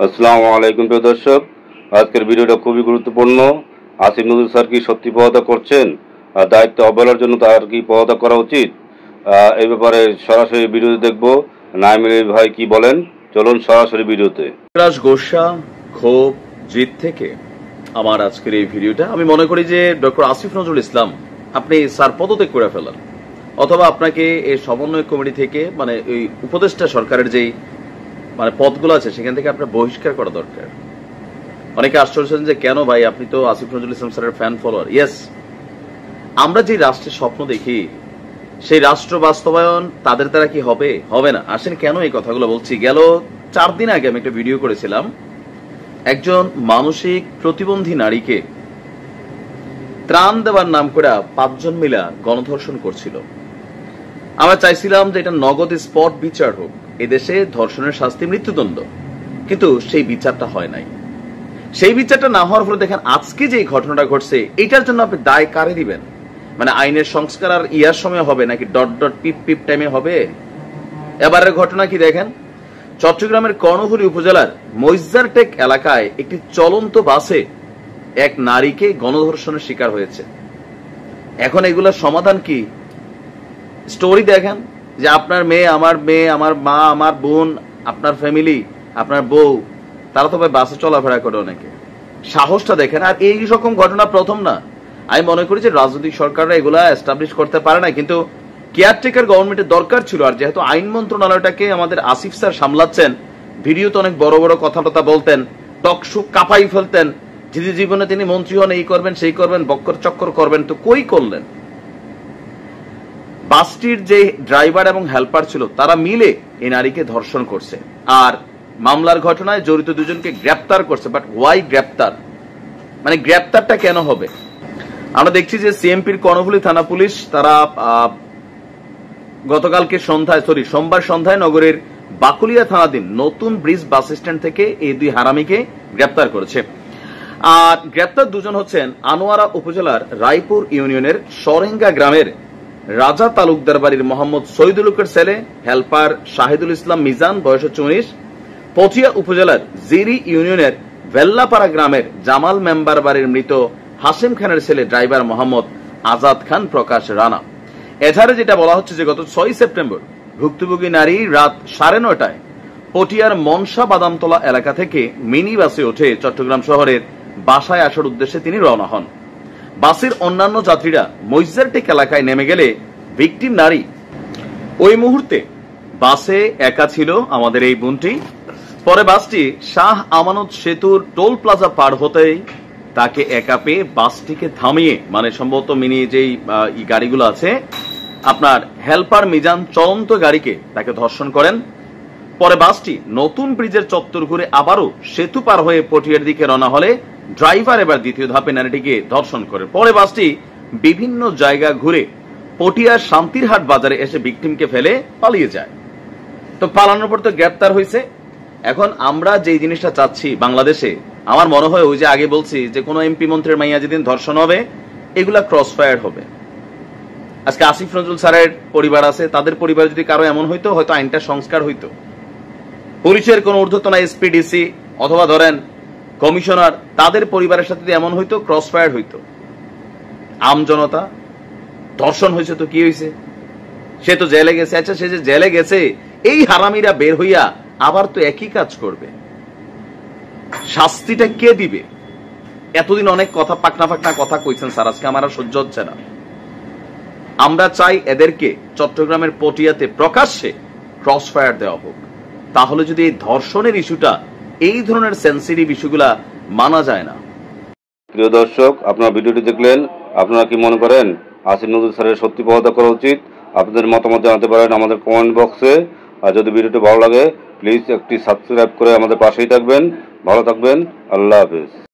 আসসালামু আলাইকুম প্রিয় দর্শক, আজকের ভিডিওটা খুবই গুরুত্বপূর্ণ। আসিফ নজরুল স্যার কি সত্যি পদত্যাগ করছেন? দায়িত্ব অবহেলার জন্য তার কি পদত্যাগ করা উচিত? এই ব্যাপারে সরাসরি ভিডিওতে দেখব। নাইমুল ভাই কি বলেন, চলুন সরাসরি ভিডিওতে। গোসা ক্ষোভ জিত থেকে আমার আজকের এই ভিডিওটা আমি মনে করি যে ডক্টর আসিফ নজরুল ইসলাম আপনি স্যার পদত্যাগ করে ফেলান, অথবা আপনাকে এই সমন্বয় কমিটি থেকে মানে এই উপদেষ্টা সরকারের যেই মানে পদগুলো আছে সেখান থেকে আপনার বহিষ্কার করা দরকার। অনেকে আশ্চর্য যে কেন ভাই, আপনি তো আসিফ নজরুল ইসলাম স্যারের ফ্যান ফলোয়ার। ইয়েস, আমরা যে রাষ্ট্রের স্বপ্ন দেখি সেই রাষ্ট্র বাস্তবায়ন তাদের দ্বারা কি হবে, হবে না। আসেন কেন এই কথাগুলো বলছি, গেল 4 দিন আগে আমি একটা ভিডিও করেছিলাম, একজন মানসিক প্রতিবন্ধী নারীকে ত্রাণ দেওয়ার নাম করে 5 জন মিলা গণধর্ষণ করছিল। আমরা চাইছিলাম যে এটা নগদ স্পট বিচার হোক, এদেশে ধর্ষণের শাস্তি মৃত্যুদণ্ড, কিন্তু সেই বিচারটা হয় নাই। সেই বিচারটা না হওয়ার ফলে দেখেন আজকে যে ঘটনাটা ঘটছে, এটার জন্য আপনি দায় কারে দিবেন? মানে আইনের সংস্কার আর ইয়ার সময় হবে নাকি ডট ডট পিপ পিপ টাইমে হবে? এবারের ঘটনা কি দেখেন, চট্টগ্রামের কর্ণফুলী উপজেলার মইজ্জারটেক এলাকায় একটি চলন্ত বাসে এক নারীকে গণধর্ষণের শিকার হয়েছে। এখন এগুলোর সমাধান কি? স্টোরি দেখেন যে আপনার মেয়ে, আমার মা, আমার বোন, আপনার ফ্যামিলি, আপনার বউ, তারা তো বাসে চলাফেরা করে, অনেকে সাহসটা দেখেন। আর এই রকম ঘটনা প্রথম না। আমি মনে করি যে রাজনৈতিক সরকাররা এগুলা এস্টাবলিশ করতে পারে না, কিন্তু কেয়ারটেকার গভর্নমেন্টের দরকার ছিল। আর যেহেতু আইন মন্ত্রণালয়টাকে আমাদের আসিফ স্যার সামলাচ্ছেন, ভিডিওতে অনেক বড় বড় কথাবার্তা বলতেন, টক শো কাঁপাই ফেলতেন, যদি জীবনে তিনি মন্ত্রী হন এই করবেন সেই করবেন, বক্কর চক্কর করবেন, তো কই করলেন? বাসটির যে ড্রাইভার এবং হেল্পার ছিল তারা মিলে এই নারীকে ধর্ষণ করছে, আর মামলার ঘটনায় জড়িত 2 জনকে গ্রেপ্তার করছে। বাট ওয়াই গ্রেপ্তার? মানে গ্রেপ্তারটা কেন হবে? আমরা দেখছি যে সিএমপির কর্ণফুলী থানা পুলিশ তারা গতকালকে সন্ধ্যায় সোমবার সন্ধ্যায় নগরের বাকুলিয়া থানাধীন নতুন ব্রিজ বাস স্ট্যান্ড থেকে এই 2 হারামিকে গ্রেপ্তার করেছে। আর গ্রেপ্তার 2 জন হচ্ছেন আনোয়ারা উপজেলার রায়পুর ইউনিয়নের সরেঙ্গা গ্রামের রাজা তালুকদার বাড়ির মোহাম্মদ শহীদুলকের ছেলে হেল্পার শাহিদুল ইসলাম মিজান, বয়স 19, পটিয়া উপজেলার জিরি ইউনিয়নের ভেল্লাপাড়া গ্রামের জামাল মেম্বার বাড়ির মৃত হাসিম খানের ছেলে ড্রাইভার মোহাম্মদ আজাদ খান প্রকাশ রানা। এধারে যেটা বলা হচ্ছে যে গত 6 সেপ্টেম্বর ভুক্তভোগী নারী রাত 9:30টায় পটিয়ার মনসা বাদামতলা এলাকা থেকে মিনি বাসে উঠে চট্টগ্রাম শহরের বাসায় আসার উদ্দেশ্যে তিনি রওনা হন। বাসের অন্যান্য যাত্রীরা মইজ্জারটেক এলাকায় নেমে গেলে ভিকটিম নারী ওই মুহূর্তে বাসে একা ছিল আমাদের এই বোনটি। পরে বাসটি শাহ আমানত সেতুর টোল প্লাজা পার হতেই তাকে একা পেয়ে বাসটিকে থামিয়ে, মানে সম্ভবত মিনি যেই গাড়িগুলো আছে আপনার হেল্পার মিজান চলন্ত গাড়িকে তাকে ধর্ষণ করেন। পরে বাসটি নতুন ব্রিজের চত্বর ঘুরে আবারও সেতু পার হয়ে পটিয়ার দিকে রওনা হলে ড্রাইভার এবার দ্বিতীয় ধাপে নারীটিকে ধর্ষণ করে। পরে বাসটি বিভিন্ন জায়গা ঘুরে পটিয়ার শান্তিরহাট বাজারে এসে ভিকটিমকে ফেলে পালিয়ে যায়। তো পালানোর পর তো গ্রেপ্তার হয়েছে। এখন আমরা যেই জিনিসটা চাচ্ছি বাংলাদেশে, আমার মনে হয় ওই যে আগে বলছি যে কোনো এমপি মন্ত্রীর মাইয়া যেদিন ধর্ষণ হবে এগুলা ক্রস ফায়ার হবে। আজকে আসিফ নজরুল স্যারের পরিবার আছে, তাদের পরিবার যদি কারো এমন হইতো, হয়তো আইনটা সংস্কার হইতো। পুলিশের কোন ঊর্ধ্বতন এসপিডিসি অথবা ধরেন কমিশনার, তাদের পরিবারের সাথে এমন হইতো, ক্রস ফায়ার হইতো। আম জনতা ধর্ষণ হয়েছে তো কি হয়েছে, সে তো জেলে গেছে। আচ্ছা, সে যে জেলে গেছে, এই হারামিরা বের হইয়া আবার তো একই কাজ করবে, শাস্তিটা কে দিবে? এতদিন অনেক কথা পাকনা পাকনা কথা কইছেন স্যার, আজকে আমার আর সহ্য হচ্ছে না। আমরা চাই এদেরকে চট্টগ্রামের পটিয়াতে প্রকাশ্যে ক্রস ফায়ার দেওয়া হোক। তাহলে যদি এই ধর্ষণের ইস্যুটা, এই ধরনের সেন্সিটিভ ইস্যুগুলা মানা যায় না। প্রিয় দর্শক, আপনারা ভিডিওটি দেখলেন, আপনারা কি মনে করেন আসিফ নজরুল স্যারের সত্যি পদত্যাগ করা উচিত? আপনাদের মতামত জানাতে পারেন আমাদের কমেন্ট বক্সে। আর যদি ভিডিওটি ভালো লাগে প্লিজ একটি সাবস্ক্রাইব করে আমাদের পাশেই থাকবেন। ভালো থাকবেন, আল্লাহ হাফেজ।